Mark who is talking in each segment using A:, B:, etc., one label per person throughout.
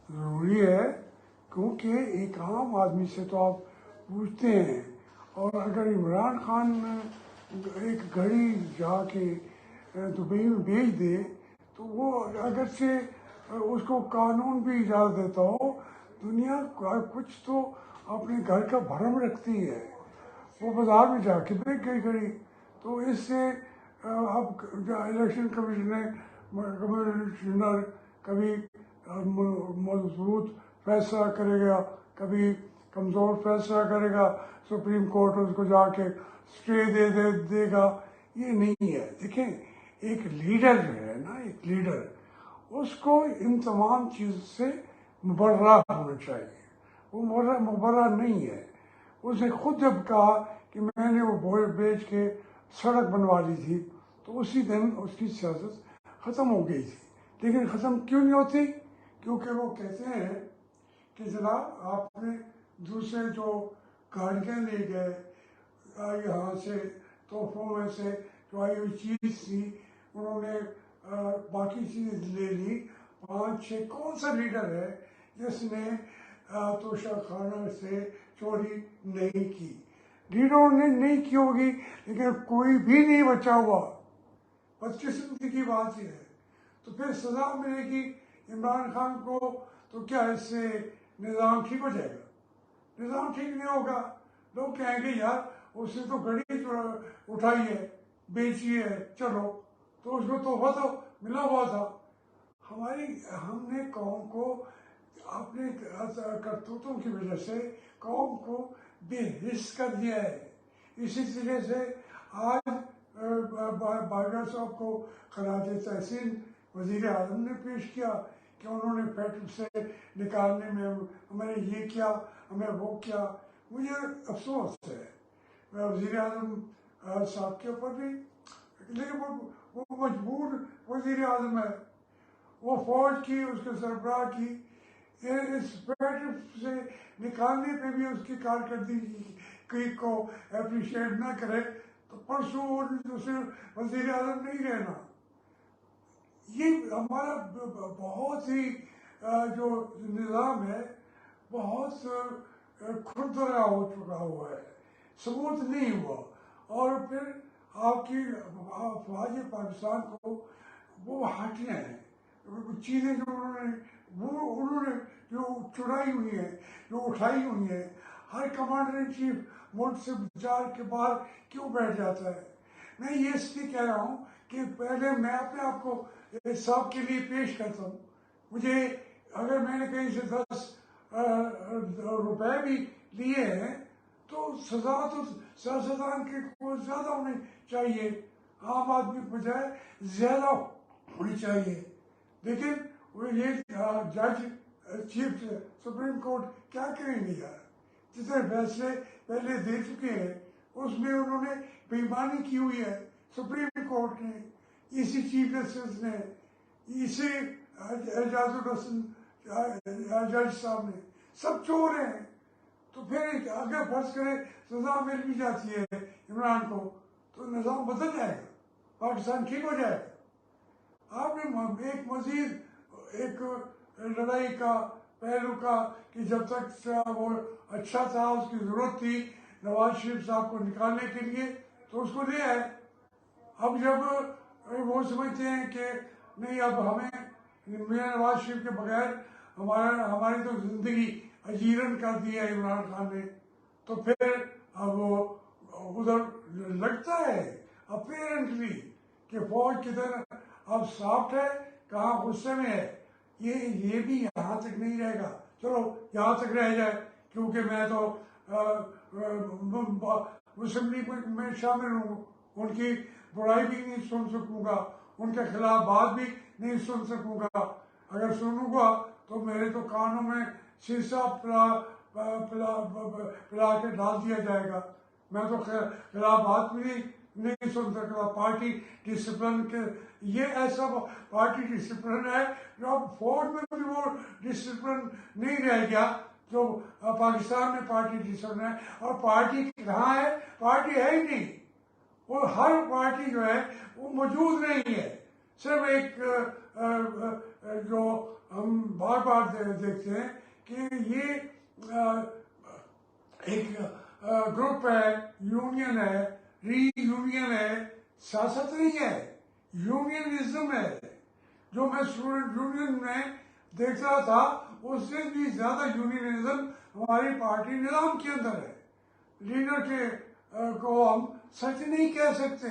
A: ضروری ہے، کیونکہ ایک عام آدمی سے تو آپ پوچھتے ہیں، اور اگر عمران خان ایک گھڑی جا کے دبئی میں بیچ دے تو وہ اگرچہ اس کو قانون بھی اجازت دیتا ہو، دنیا کچھ تو اپنے گھر کا بھرم رکھتی ہے، وہ بازار میں جا کے بیچ گئی گھڑی. تو اس سے اب الیکشن کمشنر کبھی مضبوط فیصلہ کرے گا، کبھی کمزور فیصلہ کرے گا، سپریم کورٹ اس کو جا کے اسٹے دے گا. یہ نہیں ہے. دیکھیں، ایک لیڈر جو ہے نا، ایک لیڈر، اس کو ان تمام چیزوں سے مبرہ ہونا چاہیے. وہ مبرہ نہیں ہے. اس نے خود جب کہا کہ میں نے وہ بیچ کے سڑک بنوا لی تھی، تو اسی دن اس کی سیاست ختم ہو گئی تھی. لیکن ختم کیوں نہیں ہوتی؟ کیونکہ وہ کہتے ہیں کہ جناب آپ نے دوسرے جو گاڑیاں لے گئے یہاں سے، تحفوں میں سے جو آئی ہوئی چیز تھی، انہوں نے باقی چیز لے لی. 5-6 کون سا لیڈر ہے جس نے توشہ خانہ سے چوری نہیں کی؟ لیڈروں نے نہیں کی ہوگی، لیکن کوئی بھی نہیں بچا ہوا. بدقسمتی کی بات یہ ہے. تو پھر سزا ملے گی عمران خان کو، تو کیا اس سے نظام ٹھیک ہو جائے گا؟ نظام ٹھیک نہیں ہوگا. لوگ کہیں گے یار اس نے تو گھڑی اٹھائی ہے، بیچی ہے، چلو تو اس کو تحفہ تو ملا ہوا تھا. ہم نے قوم کو اپنے کرتوتوں کی وجہ سے قوم کو بے حس کر دیا ہے. اسی طرح سے آج باجوہ صاحب کو خراج تحسین وزیر اعظم نے پیش کیا کہ انہوں نے فیکٹری سے نکالنے میں ہمیں نے یہ کیا، ہمیں وہ کیا. مجھے افسوس ہے وزیر اعظم صاحب کے اوپر بھی، لیکن وہ مجبور وزیر اعظم ہے. وہ فوج کی، اس کے سربراہ کی اس فیکٹری سے نکالنے پہ بھی اس کی کارکردگی کو اپریشیٹ نہ کرے تو پرسوں دوسرے وزیر اعظم نہیں رہنا. یہ ہمارا بہت ہی جو نظام ہے بہت کھردرا ہو چکا ہوا ہے، ثبوت نہیں ہوا. اور پھر آپ کی افواج پاکستان کو وہ ہٹنے ہیں چیزیں جو انہوں نے جو چڑائی ہوئی ہیں، جو اٹھائی ہوئی ہیں. ہر کمانڈر ان چیف ملک سے بچار کے باہر کیوں بیٹھ جاتا ہے؟ میں یہ اس لیے کہہ رہا ہوں کہ پہلے میں اپنے آپ کو حساب کے لیے پیش کرتا ہوں. مجھے اگر میں نے کہیں سے 10 روپے بھی لیے ہیں تو سزا تو سیاستدان کے کو زیادہ ہونی چاہیے، عام آدمی کے بجائے زیادہ ہونی چاہیے. لیکن وہ یہ جج چیف سپریم کورٹ کیا کریں گے یار؟ جتنے فیصلے پہلے دے چکے ہیں اس میں انہوں نے بےایمانی کی ہوئی ہے. سپریم کورٹ نے، اسی چیف جسٹس نے، اسی اعجاز الحسن جج صاحب نے، سب چور ہیں. تو پھر اگر فرض کرے سزا مل بھی جاتی ہے عمران کو تو نظام بدل جائے گا، پاکستان ٹھیک ہو جائے گا. آپ نے ایک مزید ایک لڑائی کا پہلو کا کہ جب تک وہ اچھا تھا، اس کی ضرورت تھی نواز شریف صاحب کو نکالنے کے لیے تو اس کو لے آئے. اب جب وہ سمجھتے ہیں کہ نہیں اب ہمیں میاں نواز شریف کے بغیر ہماری تو زندگی اجیرن کر دی ہے عمران خان نے، تو پھر اب وہ ادھر لگتا ہے اپیرنٹلی کہ فوج کدھر اب سافٹ ہے، کہاں غصے میں ہے. یہ بھی یہاں تک نہیں رہے گا. چلو یہاں تک رہ جائے، کیونکہ میں تو اسمبلی میں شامل ہوں، ان کی برائی بھی نہیں سن سکوں گا، ان کے خلاف بات بھی نہیں سن سکوں گا. اگر سنوں گا تو میرے تو کانوں میں شیشہ پلا کے ڈال دیا جائے گا. میں تو خلاف بات بھی نہیں سن سکتا. پارٹی ڈسپلن کے یہ ایسا پارٹی ڈسپلن ہے جو اب فوج میں بھی وہ ڈسپلن نہیں رہ گیا جو پاکستان میں پارٹی ڈسپلن ہے. اور پارٹی کہاں ہے؟ پارٹی ہے ہی نہیں. وہ ہر پارٹی جو ہے وہ موجود نہیں ہے. صرف ایک جو ہم بار بار دیکھتے ہیں کہ یہ ایک گروپ ہے، یونین ہے، ری یونین ہے، سیاست نہیں ہے، یونینزم ہے. جو میں اسٹوڈنٹ یونین میں دیکھ رہا تھا اس سے بھی زیادہ یونینزم ہماری پارٹی نظام کے اندر ہے. لیڈر کو ہم سچ نہیں کہہ سکتے.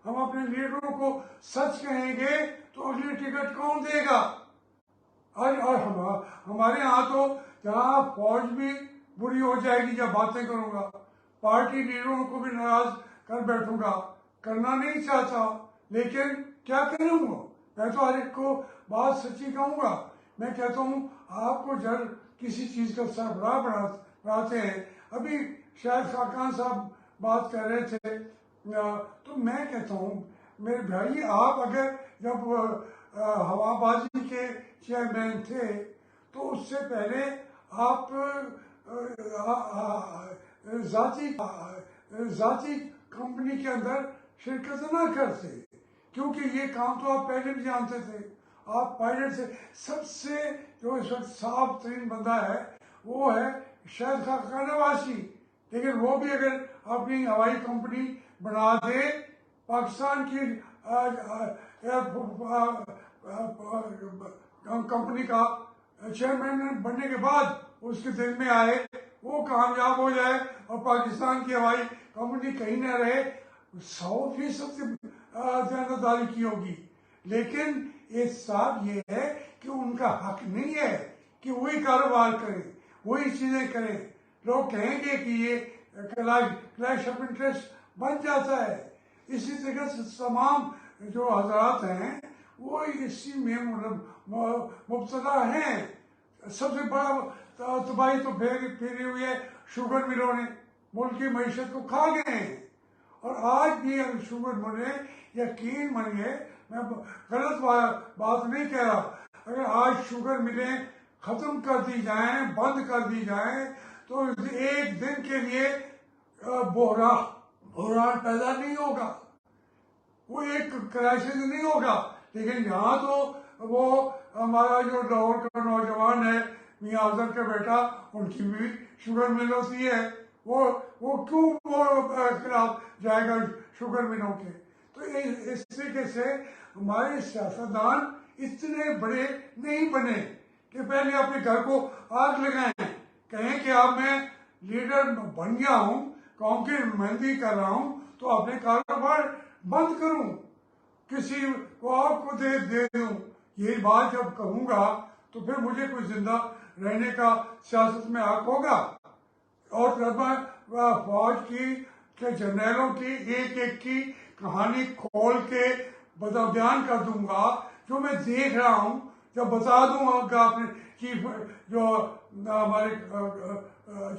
A: ہم اپنے لیڈروں کو سچ کہیں گے تو اگلی ٹکٹ کون دے گا؟ اور ہمارے یہاں تو جہاں فوج بھی بری ہو جائے گی جب باتیں کروں گا، پارٹی لیڈروں کو بھی ناراض کر بیٹھوں گا. کرنا نہیں چاہتا لیکن کیا کروں گا؟ میں تو ہر ایک کو بات سچی کہوں گا. میں کہتا ہوں آپ کو جب کسی چیز کا سربراہ بناتے ہیں، ابھی شاید خاقان صاحب بات کر رہے تھے، تو میں کہتا ہوں میرے بھائی آپ اگر جب ہوا بازی کے چیئرمین تھے تو اس سے پہلے آپ ذاتی کمپنی کے اندر شرکت نہ کرتے، کیونکہ یہ کام تو آپ پہلے بھی جانتے تھے. آپ پائلٹ سے سب سے جو اس وقت صاف ترین بندہ ہے وہ ہے شاید خاقان نواسی، لیکن وہ بھی اگر اپنی ہوائی کمپنی بنا دے، پاکستان کی کمپنی کا چیئرمین بننے کے بعد اس کے دل میں آئے وہ کامیاب ہو جائے اور پاکستان کی ہوائی کمپنی کہیں نہ رہے، 100% دیانتداری کی ہوگی. لیکن ایک صاحب یہ ہے کہ ان کا حق نہیں ہے کہ وہی کاروبار کریں، وہی چیزیں کریں. لوگ کہیں گے کہ یہ کلیش آف انٹرسٹ بن جاتا ہے. اسی طرح سے تمام جو حضرات ہیں وہ اسی میں مبتلا ہیں. سب سے بڑا تباہی تو پھیری ہوئی ہے شوگر ملوں نے، ملک کی معیشت کو کھا گئے ہیں. اور آج بھی اگر شوگر ملیں، یقین مانیے میں غلط بات نہیں کہہ رہا، اگر آج شوگر ملیں ختم کر دی جائیں، بند کر دی جائیں تو ایک دن کے لیے بحران پیدا نہیں ہوگا، وہ ایک کرائسس نہیں ہوگا. لیکن یہاں تو وہ ہمارا جو لاہور کا نوجوان ہے میاں افضل کا بیٹا، ان کی بھی شوگر مل ہوتی ہے، وہ کیوں خلاف جائے گا شوگر ملوں کے؟ تو اس طریقے سے ہمارے سیاستدان اتنے بڑے نہیں بنے کہ پہلے اپنے گھر کو آگ لگائیں، کہیں کہ اب میں لیڈر بن گیا ہوں، قوم کی نمائندگی کر رہا ہوں تو اپنے کاروبار بند کروں، کسی کو اور کو دے دوں. یہ بات جب کہوں گا تو پھر مجھے کوئی زندہ رہنے کا سیاست میں حق ہوگا. اور جب میں فوج کی کے جرنیلوں کی ایک ایک کی کہانی کھول کے بیان کر دوں گا جو میں دیکھ رہا ہوں، جب بتا دوں گا اپنے چیف جو ہمارے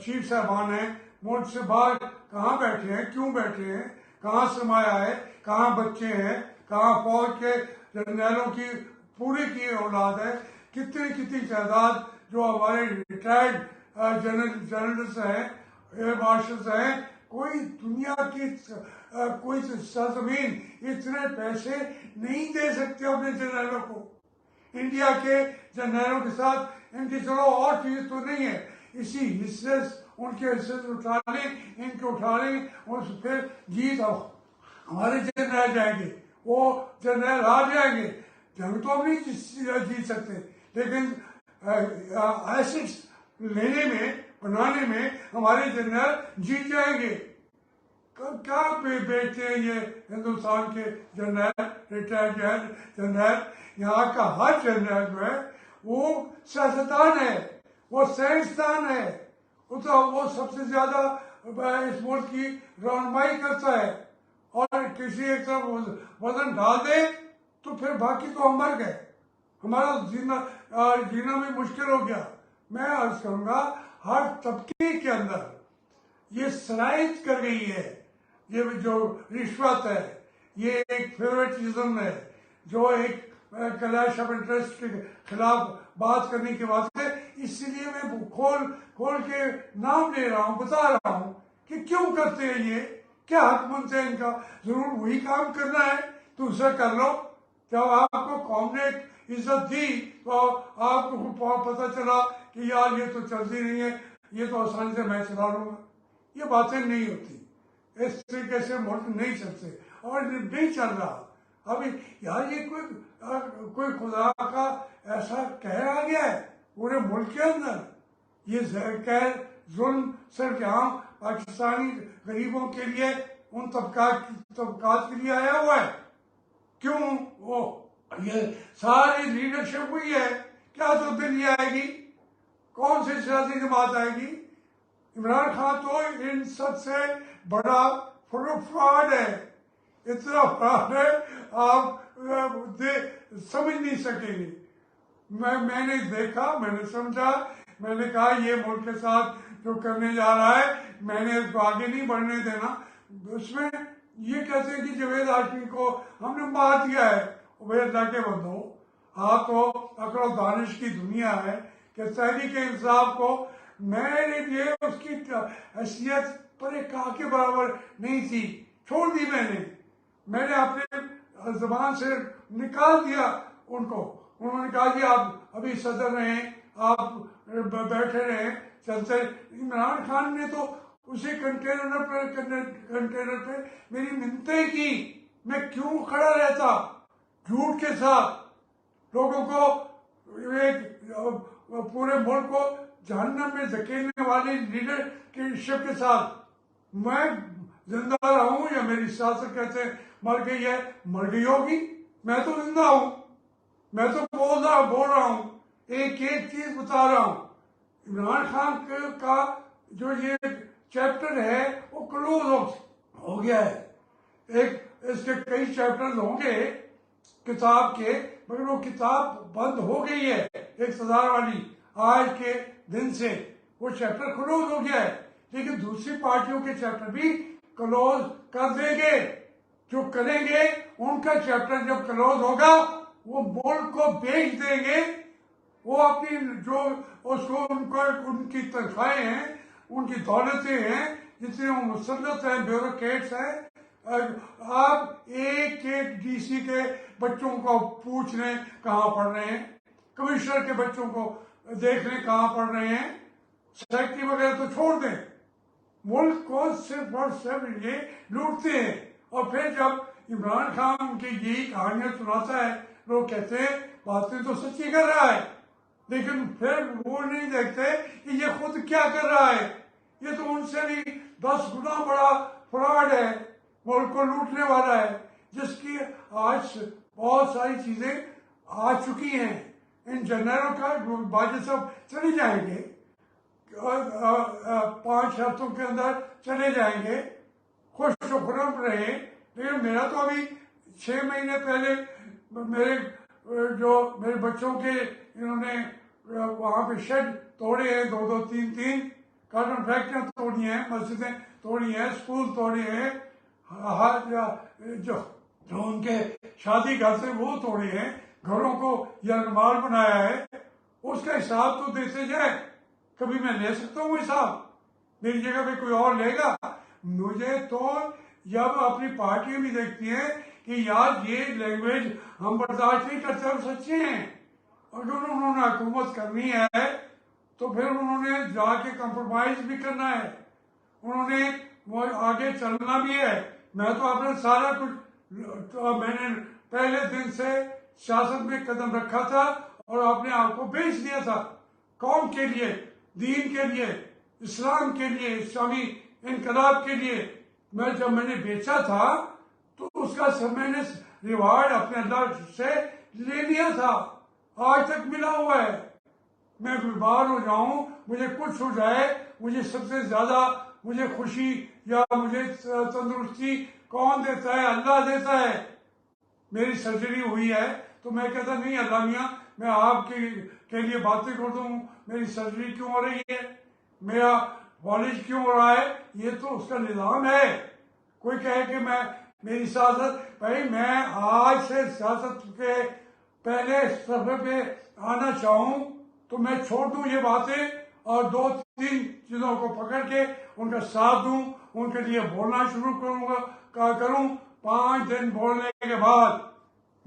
A: چیف صاحبان ہیں ملک سے باہر کہاں بیٹھے ہیں، کیوں بیٹھے ہیں، کہاں سرمایہ ہے، کہاں بچے ہیں، کہاں فوج کے جرنیلوں کی پوری کی اولاد ہے، کتنی تعداد جو ہمارے ریٹائرڈ جنرلز ہیں، ایئر مارشلز ہیں. کوئی دنیا کی کوئی سرزمین اتنے پیسے نہیں دے سکتے اپنے جرنیلوں کو. انڈیا کے جرنیلوں کے ساتھ ان کی چلو اور چیز تو نہیں ہے، اسی حصے ان کے حصے اٹھا لیں، ان کے اٹھا لیں اور پھر جیت ہمارے جرنیل جائیں گے، وہ جرنیل ہار جائیں گے. جنگ تو ہم نہیں جیت سکتے لیکن ایسٹس لینے میں بنانے میں ہمارے جرنیل جیت جائیں گے. کیا بیچتے ہیں یہ ہندوستان کے جرنیل، ریٹائرڈ جرنیل؟ یہاں کا ہر جرنیل جو ہے وہ سیاستدان ہے، وہ سائنسدان ہے، وہ سب سے زیادہ اس ملک کی رہنمائی کرتا ہے. اور کسی ایک طرف وزن ڈال دے تو پھر باقی تو ہم مر گئے، ہمارا جینا بھی مشکل ہو گیا. میں عرض کروں گا ہر طبقے کے اندر یہ سرایت کر گئی ہے، یہ جو رشوت ہے، یہ ایک فیوریٹزم ہے، جو ایک کلیش آف انٹرسٹ کے خلاف بات کرنے کی بات ہے. اس لیے میں کھول کے نام لے رہا ہوں، بتا رہا ہوں کہ کیوں کرتے ہیں یہ، کیا حق بنتے ہیں ان کا. ضرور وہی کام کرنا ہے دوسرا کر لو. جب آپ کو قوم نے عزت دی تو آپ کو پتہ چلا کہ یار یہ تو چلتی نہیں ہے، یہ تو آسانی سے میں چلا لوں گا. یہ باتیں نہیں ہوتی، اس طریقے سے ملک نہیں چلتے اور نہیں چل رہا. ابھی یار یہ کوئی خدا کا ایسا کہہ آ گیا ہے پورے ملک کے اندر. یہ ظلم صرف یہاں پاکستانی غریبوں کے لیے، ان طبقات کے لیے آیا ہوا ہے. کیوں؟ وہ یہ ساری لیڈرشپ ہوئی ہے. کیا تبدیلی آئے گی؟ کون سی سیاسی جماعت آئے گی؟ عمران خان تو ان سب سے بڑا فراڈ ہے. اتنا فراڈ ہے آپ سمجھ نہیں سکیں گے. میں نے دیکھا، میں نے سمجھا، میں نے کہا یہ ملک کے ساتھ جو کرنے جا رہا ہے میں نے اس کو آگے نہیں بڑھنے دینا. اس میں یہ کہتے ہیں کہ جاوید ہاشمی کو ہم نے مار دیا ہے. وہ اللہ کے بندو، آپ تو عقل و دانش کی دنیا ہے کہ تحریک انصاف کو میرے لیے اس کی حیثیت پر ایک کاغذ کے برابر نہیں تھی. چھوڑ دی میں نے اپنے زبان سے نکال دیا ان کو. انہوں نے کہا جی آپ ابھی صدر رہیں، آپ بیٹھے رہیں، چلتے. عمران خان نے تو اسی کنٹینر پہ میری منتیں کی. میں کیوں کھڑا رہتا جھوٹ کے ساتھ لوگوں کو، ایک پورے ملک کو جہنم میں دھکیلنے والی لیڈرشپ کے ساتھ. میں زندہ رہوں یا میری سیاست کہتے ہیں مر گئی ہے، مر گئی ہوگی. میں تو زندہ ہوں، میں تو بول رہا ہوں، ایک ایک چیز بتا رہا ہوں. عمران خان کا جو یہ چیپٹر ہے وہ کلوز ہو گیا ہے. ایک اس کے کئی چیپٹر ہوں گے کتاب کے، مگر وہ کتاب بند ہو گئی ہے اقتدار والی. آج کے دن سے وہ چیپٹر کلوز ہو گیا ہے. لیکن دوسری پارٹیوں کے چیپٹر بھی کلوز کر دیں گے. جو کریں گے ان کا چیپٹر جب کلوز ہوگا وہ ملک کو بیچ دیں گے. وہ اپنی جو اس کو ان کی تنخواہیں ہیں، ان کی دولتیں ہیں، جتنے وہ مسلط ہیں، بیوروکریٹس ہیں. آپ ایک ڈی سی کے بچوں کو پوچھ لیں کہاں پڑھ رہے ہیں، کمشنر کے بچوں کو دیکھ لیں کہاں پڑھ رہے ہیں. سیکٹری وغیرہ تو چھوڑ دیں. ملک کو صرف اور صرف یہ لوٹتے ہیں. اور پھر جب عمران خان کی یہی کہانیاں سناتا ہے لوگ کہتے ہیں باتیں تو سچی کر رہا ہے، لیکن پھر وہ نہیں دیکھتے کہ یہ خود کیا کر رہا ہے. یہ تو ان سے بھی 10 گنا بڑا فراڈ ہے، ملک کو لوٹنے والا ہے، جس کی آج بہت ساری چیزیں آ چکی ہیں. ان جنرلوں کا باجی صاحب چلے جائیں گے، 5 ہفتوں کے اندر چلے جائیں گے، خوش و خرم رہے. لیکن میرا تو ابھی 6 مہینے پہلے میرے بچوں کے انہوں نے وہاں پہ شیڈ توڑے ہیں، 2 3 کارٹن فیکٹریاں توڑی ہیں، مسجدیں توڑی ہیں، اسکول توڑے ہیں، جو ان کے شادی گھر سے وہ توڑے ہیں، گھروں کو یرغمال بنایا ہے. اس کا حساب تو دیتے جائے. کبھی میں لے سکتا ہوں حساب؟ میری جگہ پہ کوئی اور لے گا؟ مجھے تو جب اپنی پارٹیاں بھی دیکھتی ہیں کہ یار یہ لینگویج ہم برداشت نہیں کرتے اور سچے ہیں، اگر انہوں نے حکومت کرنی ہے تو پھر انہوں نے جا کے کمپرومائز بھی کرنا ہے، انہوں نے آگے چلنا بھی ہے. میں تو اپنا سارا کچھ میں نے پہلے دن سے سیاست میں قدم رکھا تھا اور اپنے آپ کو بیچ دیا تھا قوم کے لیے، دین کے لیے، اسلام کے لیے، اسلامی انقلاب کے لیے. جب میں نے بیچا تھا تو اس کا میں نے ریوارڈ اپنے اللہ سے لے لیا تھا، آج تک ملا ہوا ہے. میں بیمار ہو جاؤں، مجھے کچھ ہو جائے، مجھے سب سے زیادہ مجھے خوشی یا مجھے تندرستی کون دیتا ہے؟ اللہ دیتا ہے. میری سرجری ہوئی ہے تو میں کہتا نہیں اللہ میاں میں آپ کے لیے باتیں کر دوں، میری سرجری کیوں ہو رہی ہے، میرا والج کیوں ہو رہا ہے؟ یہ تو اس کا نظام ہے. کوئی کہے کہ میری سیاست، بھائی میں آج سے سیاست کے پہلے صفحے پہ آنا چاہوں تو میں چھوڑ دوں یہ باتیں اور 2 3 چیزوں کو پکڑ کے ان کا ساتھ دوں، ان کے لیے بولنا شروع کروں. 5 دن بولنے کے بعد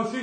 A: ਅਸੀਂ